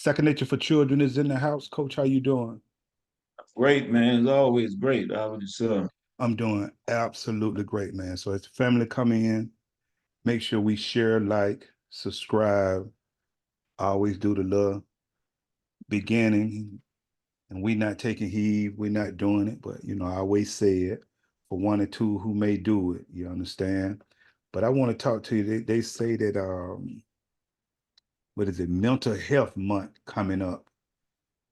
Second Nature for Children is in the house. Coach, how you doing? Great, man. It's always great. How would you say? I'm doing absolutely great, man. So as the family come in, make sure we share, like, subscribe. I always do the little beginning, and we not taking heed. We're not doing it, but I always say it for one or two who may do it. You understand? But I want to talk to you. They say that what is it? Mental Health Month coming up.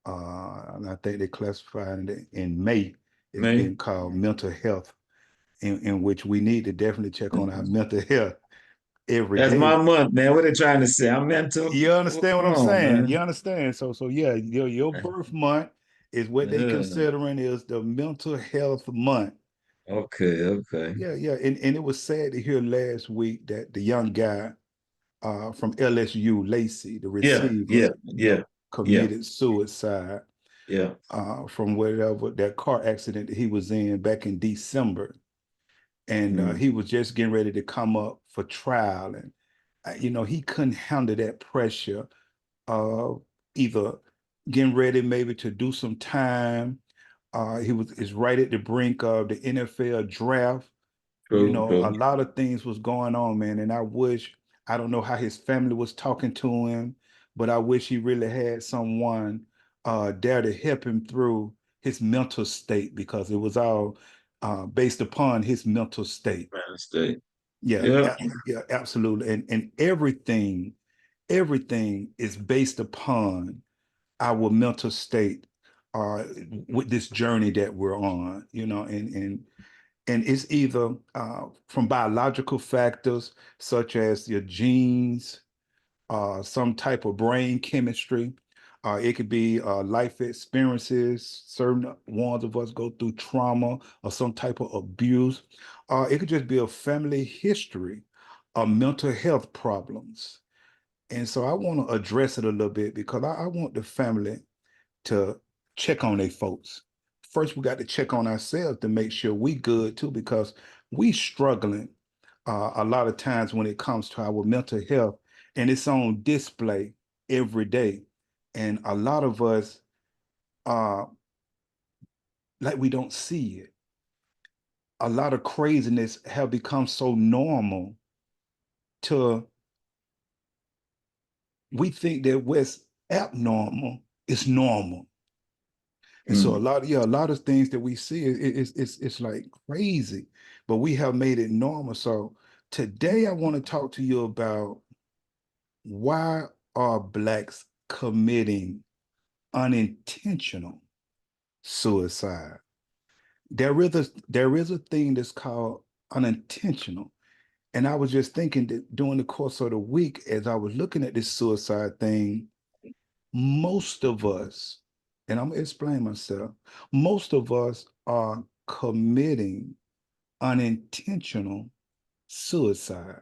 And I think they classified it in May. It's Me? being called mental health, in which we need to definitely check on our mental health every That's my day. month, man. What are they trying to say? I'm mental. You Well, understand what come I'm on, saying? You man. understand? So yeah, your birth month is what they Yeah. considering is the mental health month. Okay, okay. Yeah. And it was sad to hear last week that the young guy from LSU, Lacey, the Yeah, receiver, yeah, yeah, yeah, committed suicide yeah. from whatever that car accident that he was in back in December. And Mm. he was just getting ready to come up for trial. And, he couldn't handle that pressure of either getting ready maybe to do some time. He was is right at the brink of the NFL draft. True, A true. lot of things was going on, man. And I don't know how his family was talking to him, but I wish he really had someone there to help him through his mental state because it was all based upon his mental state. Man, state. Yeah, Yeah. yeah, absolutely. And everything is based upon our mental state uh with this journey that we're on, and it's either from biological factors such as your genes, some type of brain chemistry. It could be life experiences. Certain ones of us go through trauma or some type of abuse. It could just be a family history of mental health problems. And so I want to address it a little bit because I want the family to check on their folks. First, we got to check on ourselves to make sure we good too, because we struggling a lot of times when it comes to our mental health, and it's on display every day. And a lot of us, uh, like we don't see it. A lot of craziness have become so normal to we think that what's abnormal is normal. And so Mm. a lot of things that we see it's like crazy, but we have made it normal. So today I want to talk to you about why are blacks committing unintentional suicide? There is a thing that's called unintentional. And I was just thinking that during the course of the week, as I was looking at this suicide thing, most of us, and I'm gonna explain myself, most of us are committing unintentional suicide.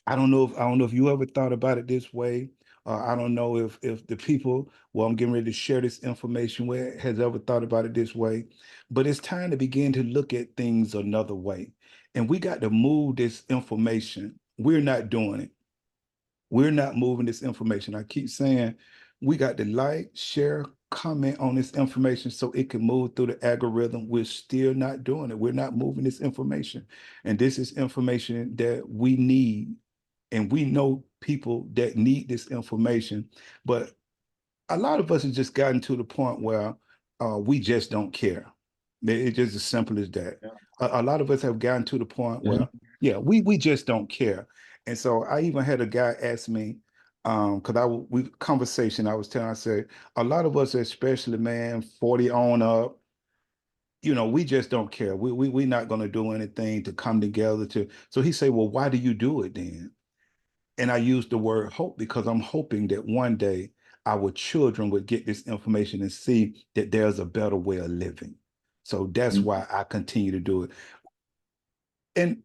I don't know if you ever thought about it this way. I don't know if the people, well, I'm getting ready to share this information with has ever thought about it this way. But it's time to begin to look at things another way. And we got to move this information. We're not doing it. We're not moving this information. I keep saying we got to like, share, comment on this information so it can move through the algorithm. We're still not doing it. We're not moving this information. And this is information that we need. And we know people that need this information. But a lot of us have just gotten to the point where we just don't care. It's just as simple as that. Yeah. A lot of us have gotten to the point Yeah. where, yeah, we just don't care. And so I even had a guy ask me, because we conversation, I was telling, I said, a lot of us, especially man, 40 on up, we just don't care. We're not going to do anything to come together to. So he said, well, why do you do it then? And I use the word hope because I'm hoping that one day our children would get this information and see that there's a better way of living. So that's Mm. why I continue to do it. And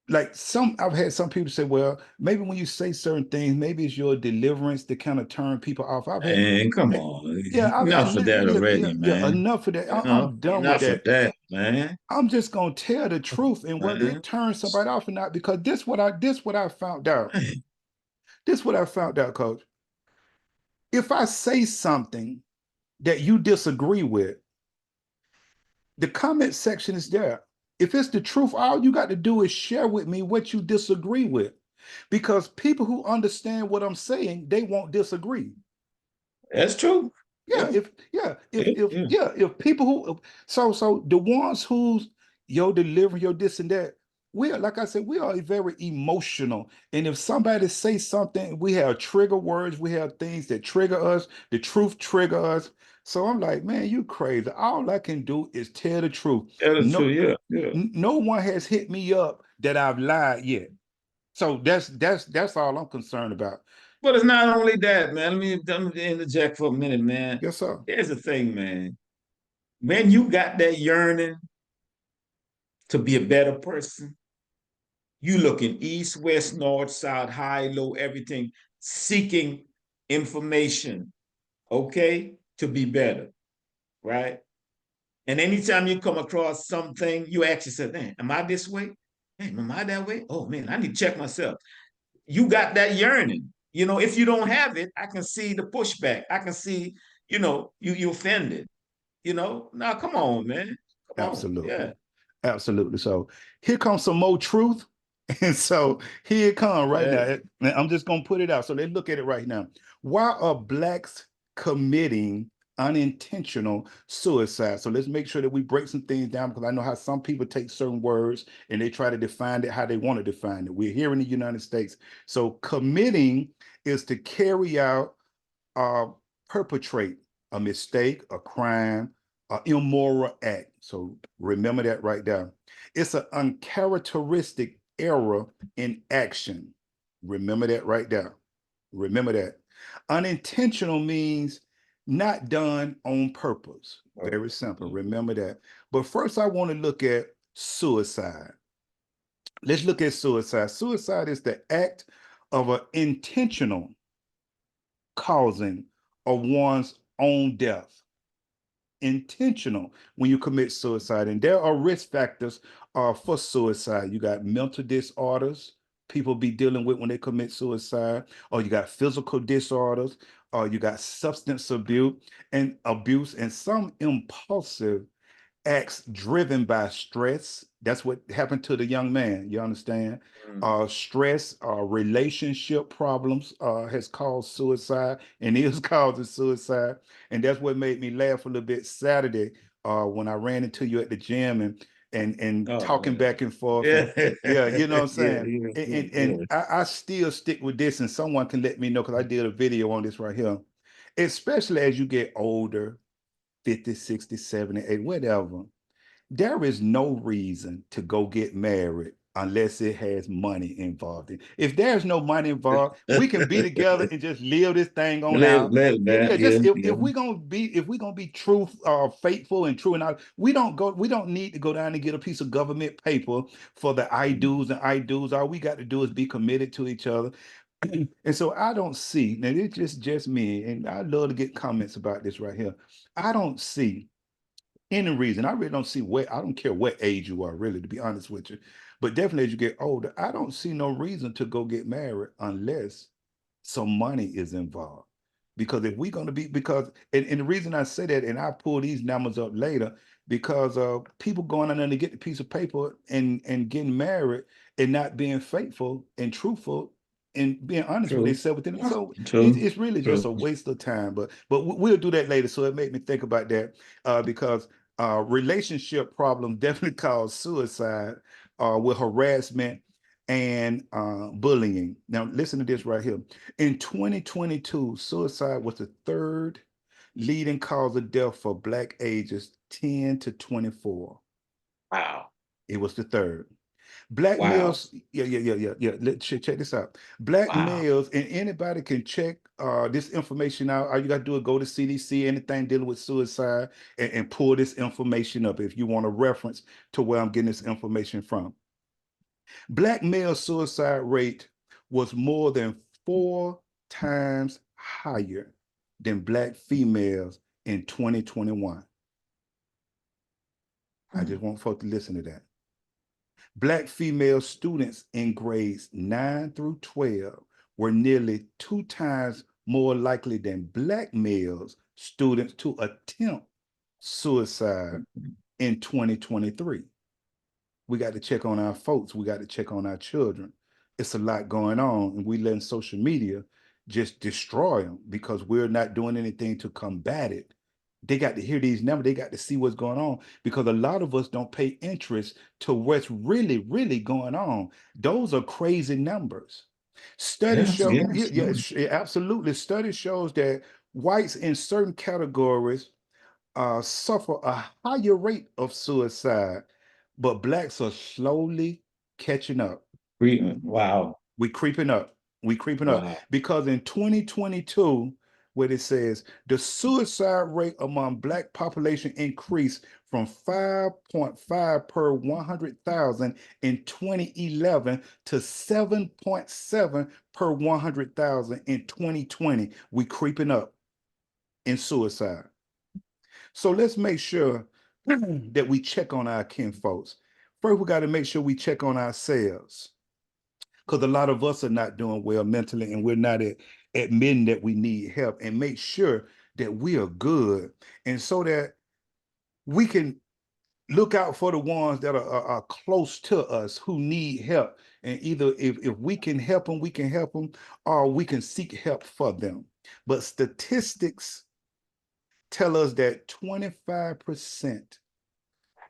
like I've had some people say, well, maybe when you say certain things, maybe it's your deliverance to kind of turn people off. I've had, Man, come eh, on. yeah, Enough of that yeah, yeah, already, yeah, man. enough of that. You know, I'm done with enough of that. that, man. I'm just gonna tell the truth, and whether it Man. turns somebody off or not, because this what I found out. Man. This what I found out, Coach. If I say something that you disagree with, the comment section is there. If it's the truth, all you got to do is share with me what you disagree with. Because people who understand what I'm saying, they won't disagree. That's true. Yeah, Yeah, yeah. if people who so the ones who's your delivery, your this and that, we are, like I said, we are very emotional. And if somebody say something, we have trigger words, we have things that trigger us, the truth trigger us. So I'm like, man, you crazy. All I can do is tell the truth. That is true. No, Yeah, yeah. no one has hit me up that I've lied yet. So that's all I'm concerned about. But it's not only that, man. Let me interject for a minute, man. Yes, sir. Here's the thing, man. When you got that yearning to be a better person, you looking east, west, north, south, high, low, everything, seeking information, okay, to be better, right? And anytime you come across something, you ask yourself, man, am I this way? Man, am I that way? Oh man, I need to check myself. You got that yearning. If you don't have it, I can see the pushback. I can see, you offended. Now come on, man. Come on. Absolutely. Yeah. Absolutely. So here comes some more truth. And so here it comes right now. Yeah. And I'm just going to put it out. So let's look at it right now. Why are blacks committing unintentional suicide? So let's make sure that we break some things down, because I know how some people take certain words and they try to define it how they want to define it. We're here in the United States. So committing is to carry out, uh, perpetrate a mistake, a crime, an immoral act. So remember that right there. It's an uncharacteristic error in action. Remember that right there. Remember that. Unintentional means not done on purpose. Very simple. Remember that. But first, I want to look at suicide. Let's look at suicide. Suicide is the act of an intentional causing of one's own death. Intentional when you commit suicide. And there are risk factors for suicide. You got mental disorders people be dealing with when they commit suicide, or you got physical disorders, or you got substance abuse, and some impulsive acts driven by stress. That's what happened to the young man. You understand? Mm. Stress, relationship problems has caused suicide and is causing suicide. And that's what made me laugh a little bit Saturday when I ran into you at the gym and Oh talking man. back and forth. And Yeah. yeah, you know what I'm Yeah, saying? yeah, yeah, And yeah. I still stick with this, and someone can let me know because I did a video on this right here. Especially as you get older, 50, 60, 70, 80, whatever. There is no reason to go get married unless it has money involved in. If there's no money involved, we can be together and just live this thing on out. Yeah, Man. yeah. Yeah, Just yeah. if we're gonna be truth, faithful and true, and all, we don't need to go down and get a piece of government paper for the I Mm. do's and I do's. All we got to do is be committed to each other. And so I don't see, now it's just me, and I love to get comments about this right here. I don't see any reason. I really don't see what, I don't care what age you are, really, to be honest with you. But definitely as you get older, I don't see no reason to go get married unless some money is involved. Because if we're going to be, because, and the reason I say that, and I pull these numbers up later, because people going in there to get the piece of paper and getting married and not being faithful and truthful and being honest with True. themselves within it. So True. it's really just True. a waste of time. But we'll do that later. So it made me think about that because relationship problems definitely cause suicide with harassment and bullying. Now, listen to this right here. In 2022, suicide was the third leading cause of death for Black ages 10 to 24. Wow. It was the third. Black Wow. males, yeah. Check this out. Black Wow. males, and anybody can check this information out. All you got to do is go to CDC, anything dealing with suicide, and pull this information up if you want a reference to where I'm getting this information from. Black male suicide rate was more than 4 times higher than Black females in 2021. I just Mm. want folks to listen to that. Black female students in grades 9 through 12 were nearly 2 times more likely than black males students to attempt suicide in 2023. We got to check on our folks. We got to check on our children. It's a lot going on, and we letting social media just destroy them because we're not doing anything to combat it. They got to hear these numbers. They got to see what's going on because a lot of us don't pay interest to what's really, really going on. Those are crazy numbers. Studies Yes, show, yes, yes. yeah, absolutely. Study shows that whites in certain categories suffer a higher rate of suicide, but blacks are slowly catching up. Wow, We creeping up. We creeping up wow. because in 2022, what it says, the suicide rate among black population increased from 5.5 per 100,000 in 2011 to 7.7 per 100,000 in 2020. We creeping up in suicide. So let's make sure that we check on our kinfolks. First, we got to make sure we check on ourselves because a lot of us are not doing well mentally and we're not admitting that we need help and make sure that we are good. And so that we can look out for the ones that are close to us who need help. And either if we can help them, we can help them, or we can seek help for them. But statistics tell us that 25%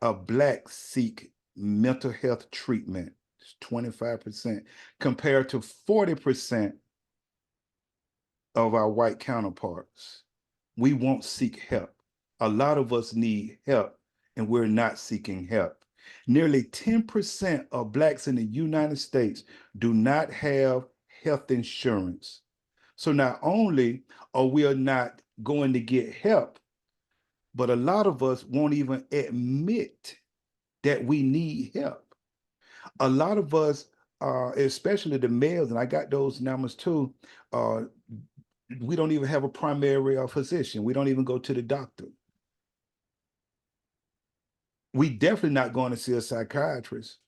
of blacks seek mental health treatment. It's 25% compared to 40% of our white counterparts. We won't seek help. A lot of us need help and we're not seeking help. Nearly 10% of blacks in the United States do not have health insurance. So not only are we not going to get help, but a lot of us won't even admit that we need help. A lot of us, especially the males, and I got those numbers too, uh, we don't even have a primary physician. We don't even go to the doctor. We definitely not going to see a psychiatrist.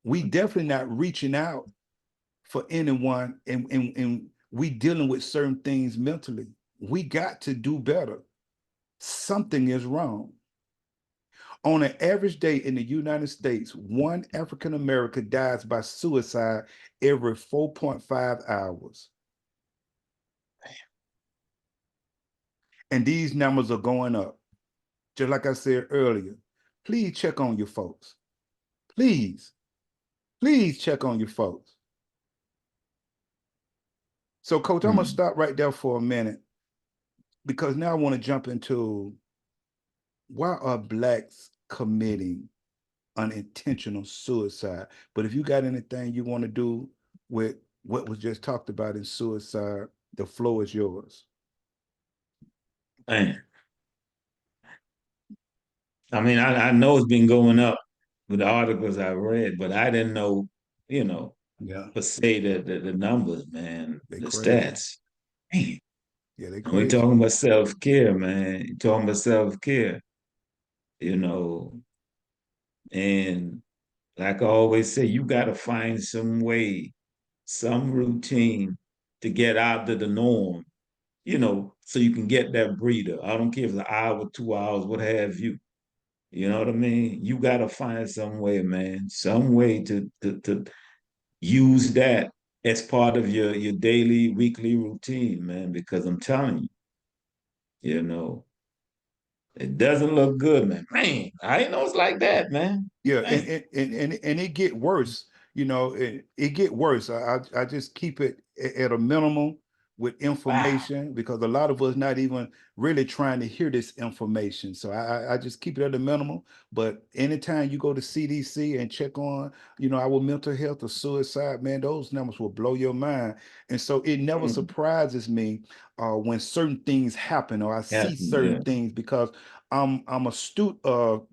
We definitely not reaching out for anyone, and we dealing with certain things mentally. We got to do better. Something is wrong. On an average day in the United States, one African American dies by suicide every 4.5 hours. And these numbers are going up. Just like I said earlier, please check on your folks. Please, please check on your folks. So, Coach, I'm going to Hmm. stop right there for a minute because now I want to jump into why are blacks committing unintentional suicide? But if you got anything you want to do with what was just talked about in suicide, the floor is yours. Man, I mean, I know it's been going up with the articles I read, but I didn't know, you know, Yeah, per se the numbers, man, they the crazy. stats. Man. Yeah, they And we crazy. talking about self-care, man. You talking about self-care, you know, and like I always say, you got to find some way, some routine to get out of the norm, so you can get that breather. I don't care if it's an hour, 2 hours, what have you. You know what I mean? You got to find some way, man, some way to use that as part of your daily, weekly routine, man, because I'm telling you, you know, it doesn't look good, man. Man, I didn't know it's like that, man. Yeah, Man, and it get worse. It get worse. I just keep it at a minimum with wow. information because a lot of us not even really trying to hear this information. So I just keep it at a minimum. But anytime you go to CDC and check on, our mental health or suicide, man, those numbers will blow your mind. And so it never Mm, surprises me when certain things happen or I yeah, see certain yeah. things because I'm astute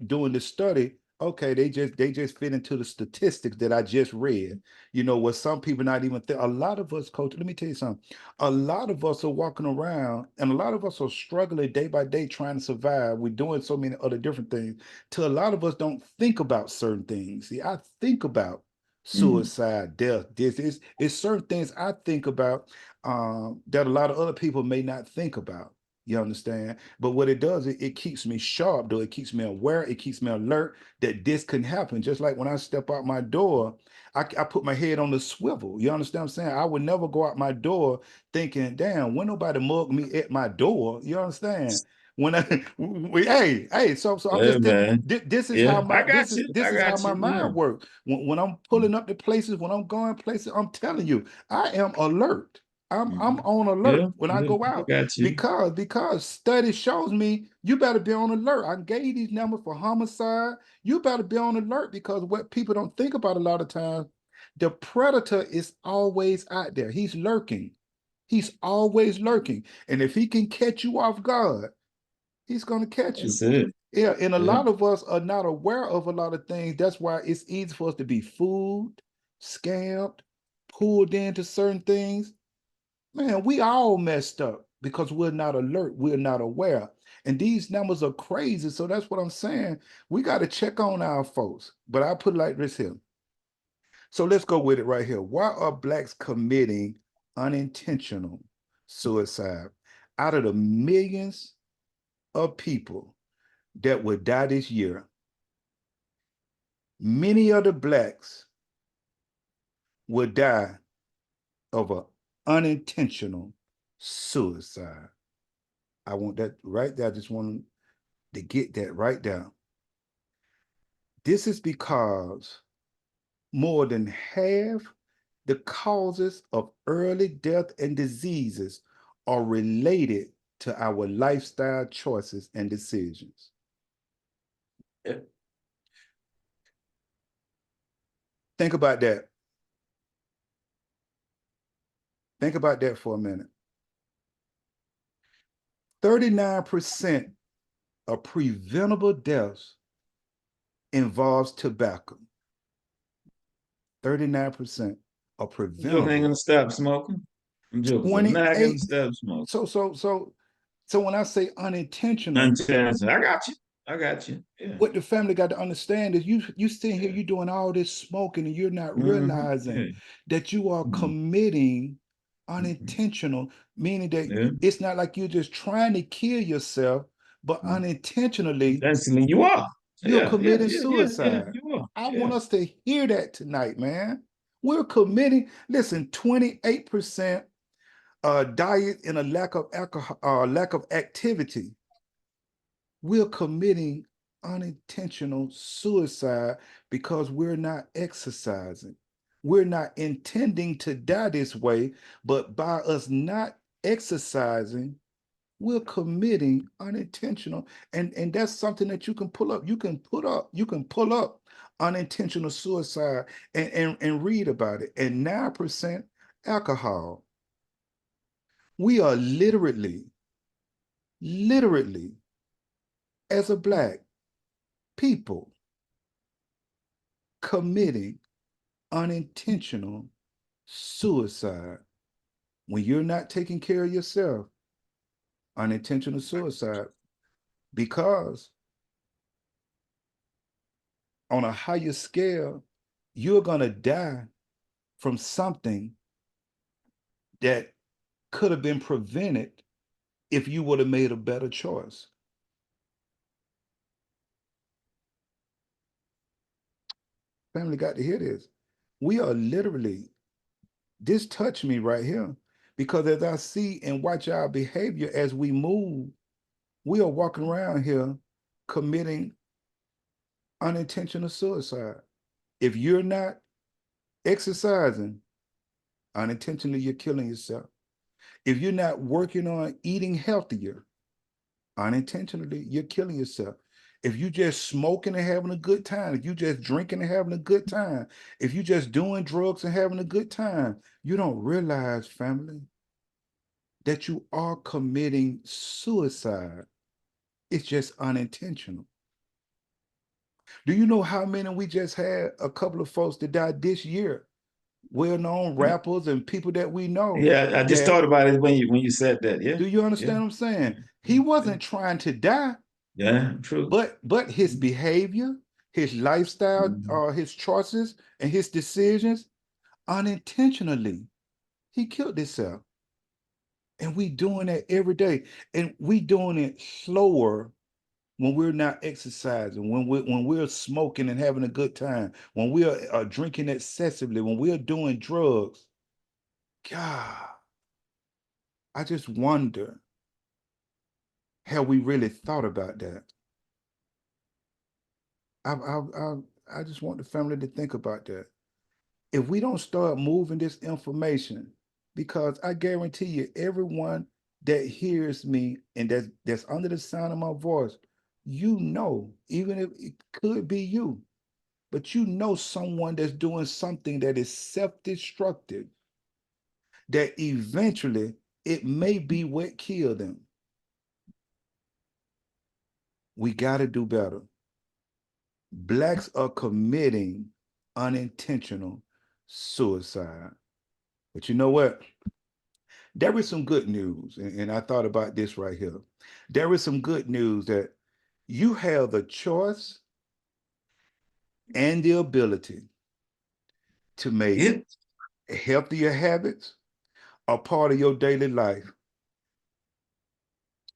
doing this study. Okay, they just fit into the statistics that I just read. What some people not even think. A lot of us, coach, let me tell you something. A lot of us are walking around and a lot of us are struggling day by day trying to survive. We're doing so many other different things. Till a lot of us don't think about certain things. See, I think about Mm-hmm. suicide, death. This is it's certain things I think about that a lot of other people may not think about. You understand? But what it does, it keeps me sharp, though. It keeps me aware. It keeps me alert that this can happen. Just like when I step out my door, I put my head on the swivel. You understand what I'm saying? I would never go out my door thinking, damn, when nobody mug me at my door. You understand? When I, hey, so I'm Yeah, just man. this is how Yeah, I my got you. this I is how got my you. Yeah. mind works. When I'm pulling up the places, when I'm going places, I'm telling you, I am alert. I'm Mm-hmm. on Yeah, alert when I yeah, go I out got you. because study shows me you better be on alert. I gave you these numbers for homicide. You better be on alert because what people don't think about a lot of times, the predator is always out there. He's lurking. He's always lurking. And if he can catch you off guard, he's going to catch you. That's it. Yeah, and a Yeah. lot of us are not aware of a lot of things. That's why it's easy for us to be fooled, scammed, pulled into certain things. Man, we all messed up because we're not alert, we're not aware. And these numbers are crazy. So that's what I'm saying. We got to check on our folks. But I put it like this here. So let's go with it right here. Why are blacks committing unintentional suicide? Out of the millions of people that would die this year, many of the blacks would die of an unintentional suicide. I want that right there. I just want to get that right down. This is because more than half the causes of early death and diseases are related to our lifestyle choices and decisions. Yeah. Think about that. Think about that for a minute. 39% of preventable deaths involves tobacco. 39% are I'm joking, ain't preventable. gonna stop smoking. I'm joking. I'm not gonna 28. stop smoking. So when I say unintentional, Unintentional. I got you. I got you. Yeah. what the family got to understand is you sitting here, Yeah. you doing all this smoking, and you're not Mm-hmm. realizing Yeah. that you are committing Mm-hmm. unintentional, meaning that Yeah. it's not like you're just trying to kill yourself, but unintentionally Eventually you are. you're committing Yeah. suicide. You are. I want Yeah. us to hear that tonight, man. We're committing, listen, 28% diet and a lack of alcohol, lack of activity. We're committing unintentional suicide because we're not exercising. We're not intending to die this way, but by us not exercising, we're committing unintentional. And that's something that you can pull up. You can pull up unintentional suicide and read about it. And 9% alcohol. We are literally, as a black people, committing unintentional suicide. When you're not taking care of yourself, unintentional suicide, because on a higher scale, you're going to die from something that could have been prevented if you would have made a better choice. Family got to hear this. We are literally, this touched me right here because as I see and watch our behavior as we move, we are walking around here committing unintentional suicide. If you're not exercising, unintentionally, you're killing yourself. If you're not working on eating healthier, unintentionally, you're killing yourself. If you just smoking and having a good time, if you just drinking and having a good time, if you just doing drugs and having a good time, you don't realize, family, that you are committing suicide. It's just unintentional. Do you know how many we just had a couple of folks that died this year? Well-known rappers and people that we know Yeah, I just that, thought about it when you said that. Yeah. do you Yeah. understand what I'm saying? Yeah. He Yeah. wasn't trying to die, Yeah. True. but his behavior, his lifestyle, Mhm. his choices, and his decisions unintentionally. He killed himself. And we doing that every day. And we doing it slower when we're not exercising, when we're smoking and having a good time, when we're drinking excessively, when we're doing drugs. God, I just wonder, have we really thought about that? I just want the family to think about that. If we don't start moving this information, because I guarantee you, everyone that hears me and that's under the sound of my voice, even if it could be you, but someone that's doing something that is self-destructive, that eventually it may be what killed them. We got to do better. Blacks are committing unintentional suicide. But you know what? There is some good news, and I thought about this right here. There is some good news that you have the choice and the ability to make Yeah. healthier habits a part of your daily life.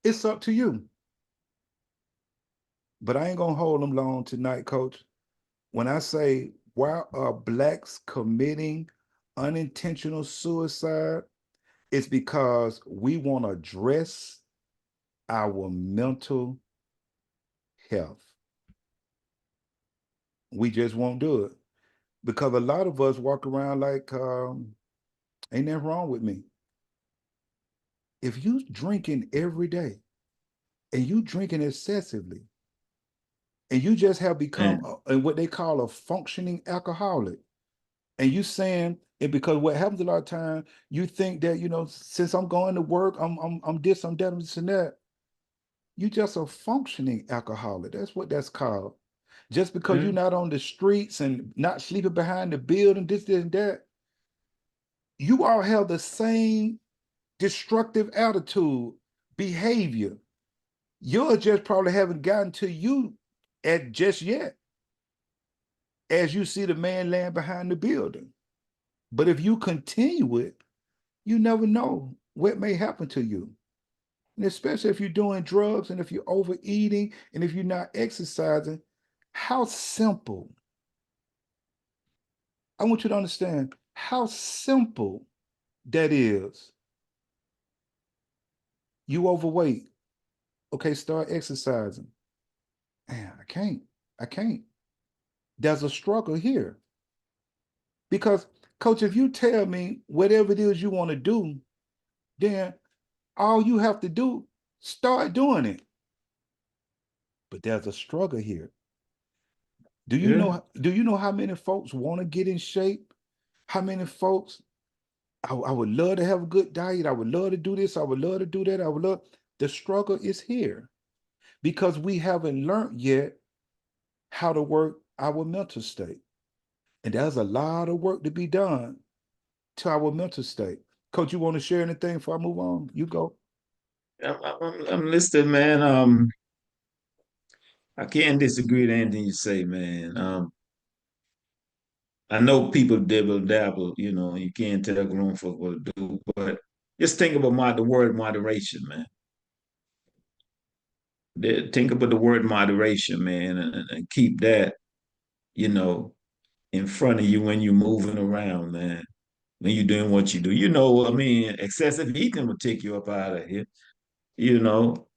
It's up to you. But I ain't gonna hold them long tonight, Coach. When I say why are blacks committing unintentional suicide, it's because we want to address our mental health. We just won't do it because a lot of us walk around like, ain't nothing wrong with me. If you drinking every day and you drinking excessively and you just have become Man. what they call a functioning alcoholic, and you saying it because what happens a lot of time, you think that since I'm going to work, I'm this, I'm that, I'm this and that. You just a functioning alcoholic. That's what that's called. Just because you're Yeah. not on the streets and not sleeping behind the building, this and that, you all have the same destructive attitude, behavior. Yours just probably haven't gotten to you at just yet, as you see the man laying behind the building. But if you continue it, you never know what may happen to you. And especially if you're doing drugs and if you're overeating and if you're not exercising, how simple. I want you to understand how simple that is. You overweight. Okay, start exercising. Man, I can't. I can't. There's a struggle here. Because, coach, if you tell me whatever it is you want to do, then all you have to do, start doing it. But there's a struggle here. Yeah. Do you know how many folks want to get in shape? How many folks, I would love to have a good diet. I would love to do this. I would love to do that. I would love. The struggle is here because we haven't learned yet how to work our mental state. And there's a lot of work to be done to our mental state. Coach, you want to share anything before I move on? You go. I'm listening, man. I can't disagree with anything you say, man. I know people dibble dabble, you can't tell grown folk what to do, but just think about the word moderation, man. Think about the word moderation, man, and keep that, you know, in front of you when you're moving around, man. When you're doing what you do. I mean, excessive eating will take you up out of here, you know.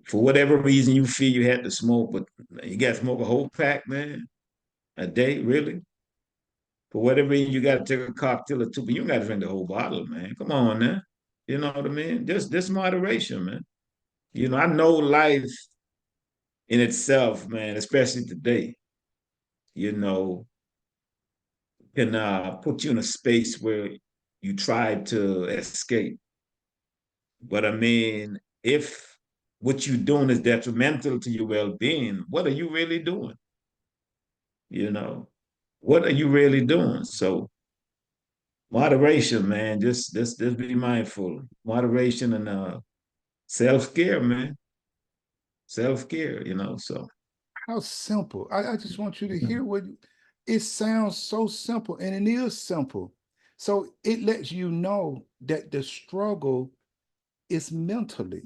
For whatever reason you feel you had to smoke, but you got to smoke a whole pack, man, a day, really? For whatever reason, you got to take a cocktail or two, but you got to drink the whole bottle, man. Come on, man. You know what I mean? Just moderation, man. I know life in itself, man, especially today, you know, can put you in a space where you try to escape. But I mean, if what you're doing is detrimental to your well-being, what are you really doing? You know, what are you really doing? So moderation, man. Just be mindful. Moderation and self-care, man. Self-care, so. how simple. I just want you to hear what it sounds so simple, and it is simple. So it lets you know that the struggle is mentally.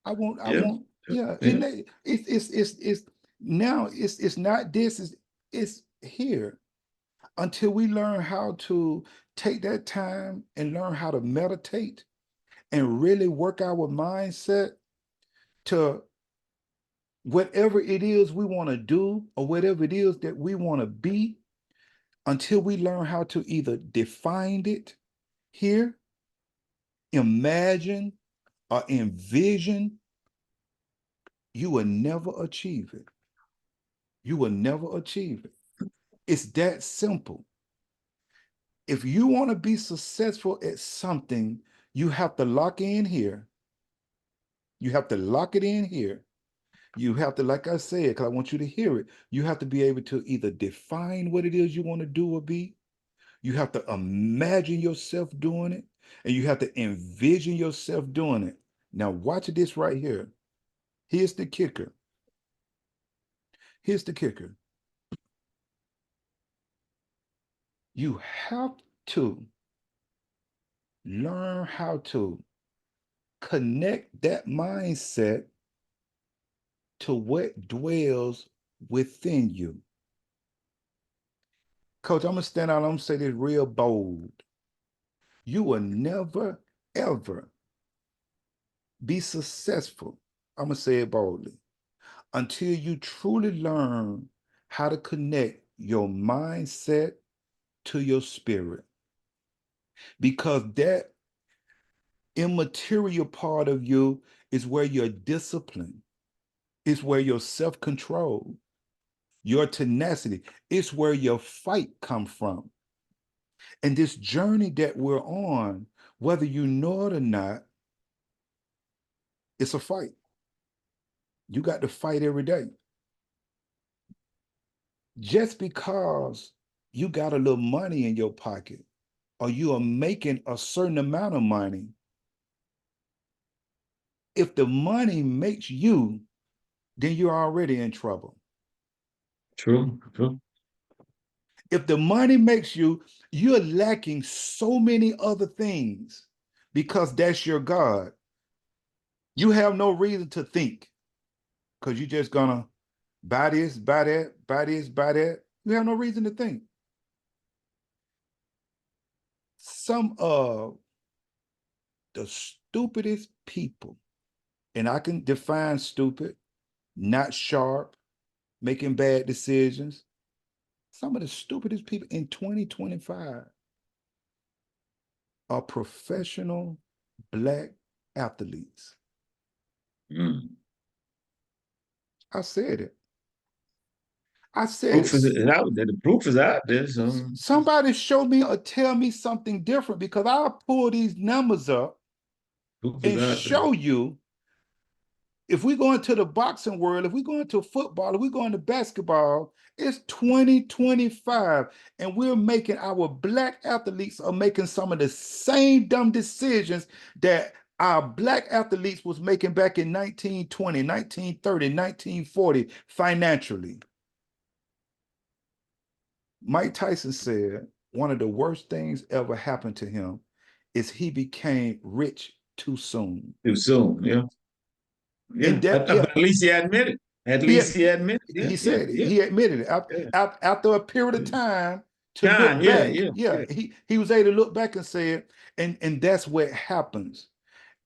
I Yeah, want, yeah, yeah. it's now it's not this, it's here until we learn how to take that time and learn how to meditate and really work our mindset to whatever it is we want to do or whatever it is that we want to be, until we learn how to either define it here, imagine, or envision, you will never achieve it. You will never achieve it. It's that simple. If you want to be successful at something, you have to lock in here. You have to lock it in here. You have to, like I said, because I want you to hear it, you have to be able to either define what it is you want to do or be. You have to imagine yourself doing it, and you have to envision yourself doing it. Now, watch this right here. Here's the kicker. Here's the kicker. You have to learn how to connect that mindset to what dwells within you. Coach, I'm gonna stand out, I'm gonna say this real bold. You will never, ever be successful. I'm gonna say it boldly until you truly learn how to connect your mindset to your spirit. Because that immaterial part of you is where your discipline, is where your self-control, your tenacity, it's where your fight come from. And this journey that we're on, whether you know it or not, it's a fight. You got to fight every day. Just because you got a little money in your pocket or you are making a certain amount of money, if the money makes you, then you're already in trouble. True, true. If the money makes you, you're lacking so many other things because that's your God. You have no reason to think because you're just gonna buy this, buy that, buy this, buy that. You have no reason to think. Some of the stupidest people, and I can define stupid, not sharp, making bad decisions. Some of the stupidest people in 2025 are professional Black athletes. Mm. I said it. I said Proof it. is out there. The proof is out there. So Somebody show me or tell me something different because I'll pull these numbers up proof is and out there. show you if we go into the boxing world, if we go into football, if we go into basketball, it's 2025, and we're making our Black athletes are making some of the same dumb decisions that our Black athletes was making back in 1920, 1930, 1940 financially. Mike Tyson said one of the worst things ever happened to him is he became rich too soon. Too soon. Yeah. In Yeah. that, yeah, At least he admitted. At he least he admitted. Yeah. he Yeah. said it. Yeah. He admitted it. Yeah. After a period of Yeah. time to Time. look Yeah. back, Yeah. yeah, Yeah. he was able to look back and say it, and that's what happens.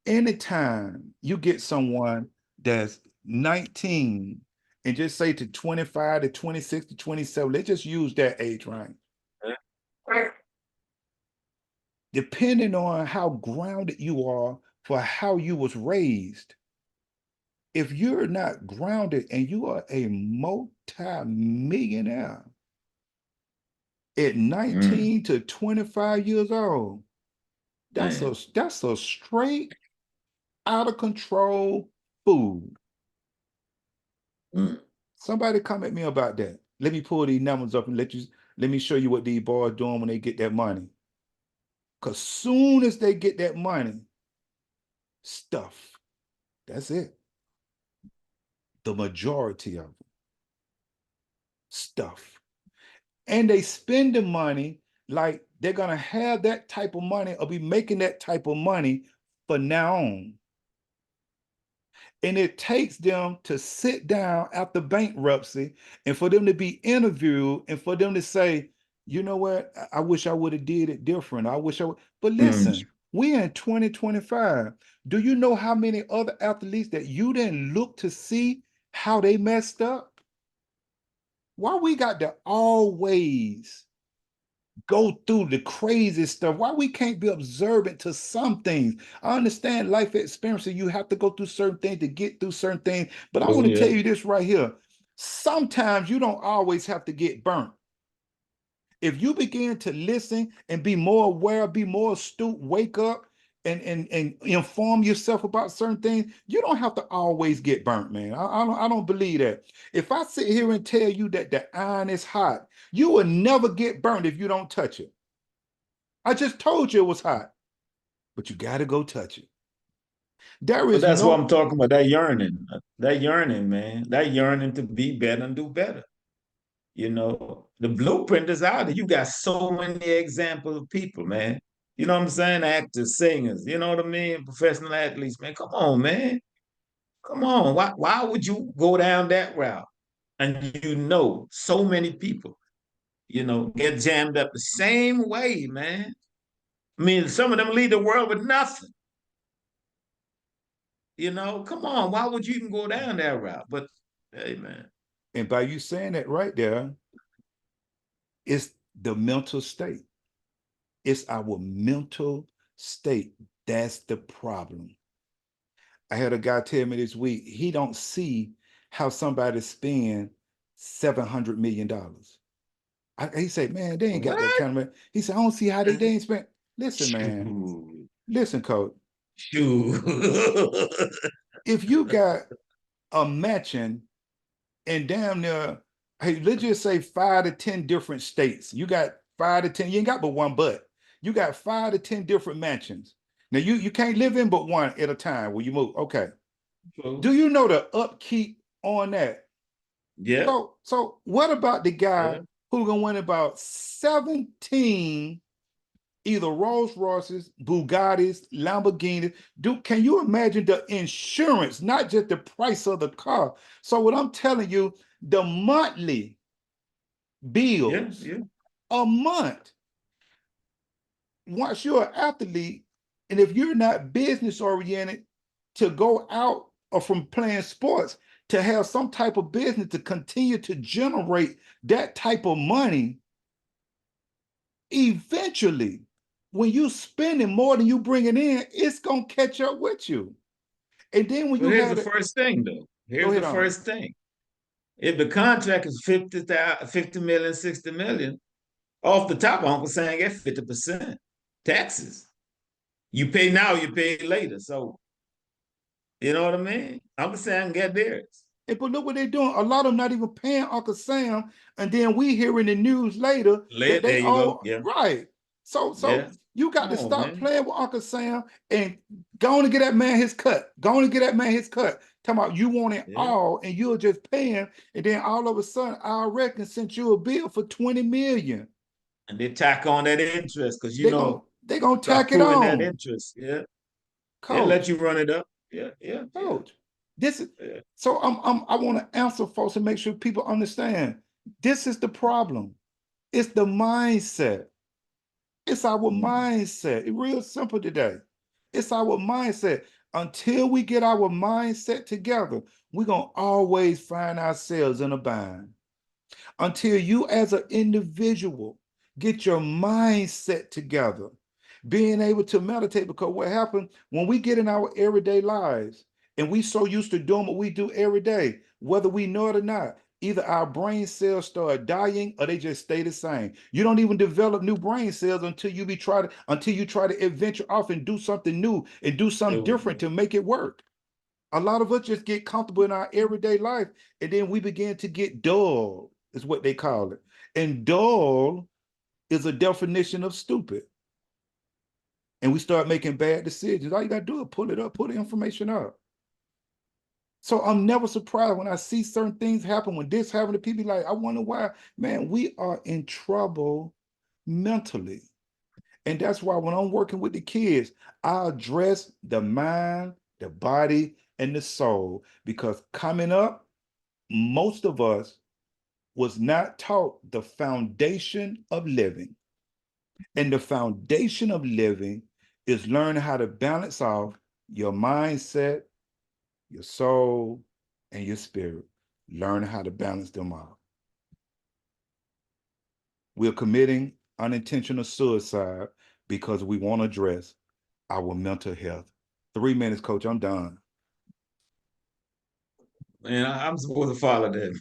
Anytime you get someone that's 19 and just say to 25 to 26 to 27, let's just use that age range. Depending on how grounded you are for how you was raised, if you're not grounded and you are a multi-millionaire at Mm. 19 to 25 years old, Man. that's a straight out of control fool. Mm. Somebody come at me about that. Let me pull these numbers up and let me show you what these boys doing when they get that money. Cause soon as they get that money, stuff. That's it. The majority of them. stuff. And they spend the money like they're gonna have that type of money or be making that type of money for now on. And it takes them to sit down after bankruptcy and for them to be interviewed and for them to say, you know what, I wish I would have did it different. I wish I would. But Mm. listen, we in 2025. Do you know how many other athletes that you didn't look to see how they messed up? Why we got to always go through the crazy stuff? Why we can't be observant to some things? I understand life experiences, you have to go through certain things to get through certain things, but I Oh want to tell yeah. you this right here. Sometimes you don't always have to get burnt. If you begin to listen and be more aware, be more astute, wake up and inform yourself about certain things, you don't have to always get burnt, man. I don't believe that. If I sit here and tell you that the iron is hot, you will never get burnt if you don't touch it. I just told you it was hot, but you got to go touch it. There But is that's what no, I'm talking about. That yearning, man. That yearning to be better and do better. You know, the blueprint is out there. You got so many examples of people, man. You know what I'm saying? Actors, singers, you know what I mean? Professional athletes, man. Come on, man. Come on. Why would you go down that route? And you know, so many people, get jammed up the same way, man. I mean, some of them leave the world with nothing. Come on. Why would you even go down that route? But hey, man. and by you saying that right there, it's the mental state. It's our mental state. That's the problem. I had a guy tell me this week, he don't see how somebody spend $700 million. He said, man, they ain't got that What? kind of money. He said, I don't see how they ain't spent. Listen, man. Shoot. Listen, coach. Shoot. If you got a mansion in damn near, hey, let's just say 5 to 10 different states. You got 5 to 10, you ain't got but one but. You got 5 to 10 different mansions. Now you can't live in but one at a time when you move. Okay. Do you know the upkeep on that? Yeah, So what about the guy yeah. who gonna win about 17 either Rolls Royces, Bugattis, Lamborghinis? Can you imagine the insurance, not just the price of the car? So what I'm telling you, the monthly Yeah, bills yeah. a month, once you're an athlete, and if you're not business oriented, to go out or from playing sports to have some type of business to continue to generate that type of money, eventually, when you spending more than you bringing in, it's gonna catch up with you. And then when Well, you here's the had it, first thing, though. go Here's ahead the on. first thing. If the contract is 50 million, 60 million, off the top, Uncle Sam get 50% taxes. You pay now, you pay later. So, you know what I mean? Uncle Sam get theirs. But look what they're doing. A lot of them not even paying Uncle Sam, and then we hear in the news later that Later, they there you go. all Yeah, right. So yeah. you got Come to on, stop man. playing with Uncle Sam and go on and get that man his cut. Go on and get that man his cut. Talking about you want it Yeah. all, and you're just paying, and then all of a sudden, I reckon sent you a bill for 20 million. And they tack on that interest because, They gonna tack it accruing that on, interest. Yeah. They let coach. you run it up. Yeah, yeah, yeah, Coach. This is yeah. so I want to answer folks and make sure people understand. This is the problem. It's the mindset. It's our Mm. mindset. It's real simple today. It's our mindset. Until we get our mindset together, we're gonna always find ourselves in a bind. Until you as an individual get your mindset together, being able to meditate. Because what happens when we get in our everyday lives and we so used to doing what we do every day, whether we know it or not, either our brain cells start dying or they just stay the same. You don't even develop new brain cells until you try to adventure off and do something new and do something different So, to make it work. A lot of us just get comfortable in our everyday life, and then we begin to get dull, is what they call it. And dull is a definition of stupid. And we start making bad decisions. All you gotta do is pull it up, pull the information up. So I'm never surprised when I see certain things happen. When this happened to people, like, I wonder why. Man, we are in trouble mentally. And that's why when I'm working with the kids, I address the mind, the body, and the soul. Because coming up, most of us was not taught the foundation of living. And the foundation of living is learning how to balance off your mindset, your soul, and your spirit. Learn how to balance them out. We're committing unintentional suicide because we won't address our mental health. 3 minutes, coach. I'm done. Man, I'm supposed to follow that.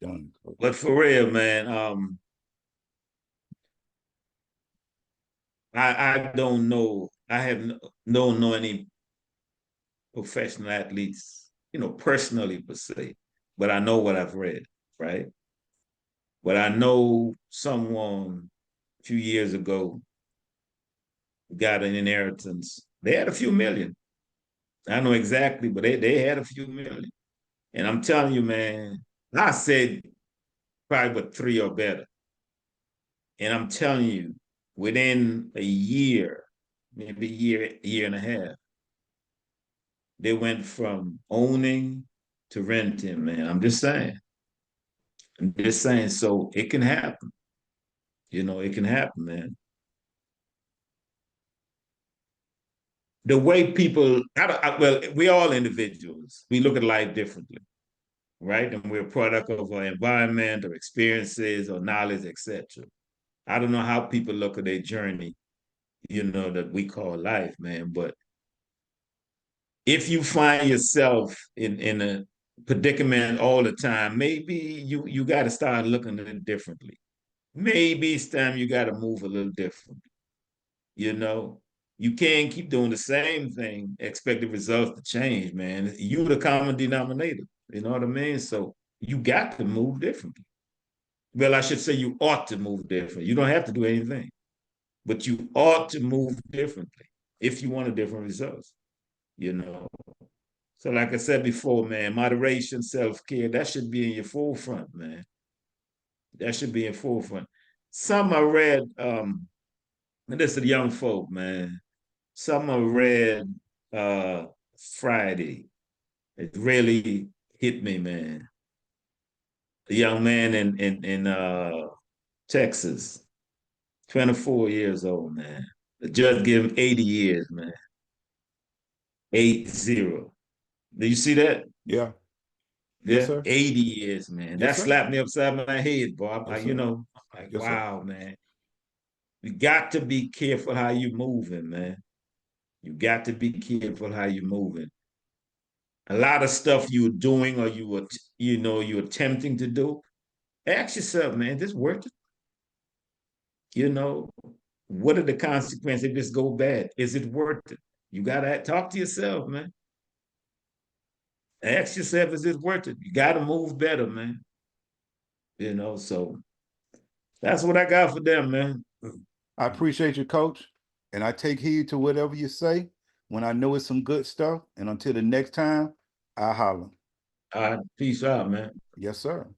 Done, coach. But for real, man, I don't know. I have don't know any professional athletes, personally per se, but I know what I've read, right? But I know someone a few years ago got an inheritance. They had a few million. I don't know exactly, but they had a few million. And I'm telling you, man, I said probably but three or better. And I'm telling you, within a year, maybe year and a half, they went from owning to renting, man. I'm just saying. I'm just saying. So it can happen. It can happen, man. The way people, well, we all individuals. We look at life differently, right? And we're a product of our environment or experiences or knowledge, etc. I don't know how people look at their journey, that we call life, man. But if you find yourself in a predicament all the time, maybe you got to start looking at it differently. Maybe it's time you got to move a little differently. You know, you can't keep doing the same thing, expect the results to change, man. You the common denominator. You know what I mean? So you got to move differently. Well, I should say you ought to move different. You don't have to do anything, but you ought to move differently if you want a different results. You know. So, like I said before, man, moderation, self-care, that should be in your forefront, man. That should be in forefront. Some I read, and this is the young folk, man. Some I read uh Friday. It really hit me, man. A young man in Texas, 24 years old, man. The judge gave him 80 years, man. 80. Did you see that? Yeah. Yes, Yeah, sir. 80 years, man. Yes, That sir. slapped me upside my head, boy. Yes, sir. I'm like, Yes, sir. wow, man. You got to be careful how you moving, man. You got to be careful how you moving. A lot of stuff you're doing or you're attempting to do. Ask yourself, man, is this worth it? You know, what are the consequences if this go bad? Is it worth it? You gotta talk to yourself, man. Ask yourself, is it worth it? You gotta move better, man. So that's what I got for them, man. I appreciate you, coach. And I take heed to whatever you say when I know it's some good stuff. And until the next time, I holler. Peace out, man. Yes, sir.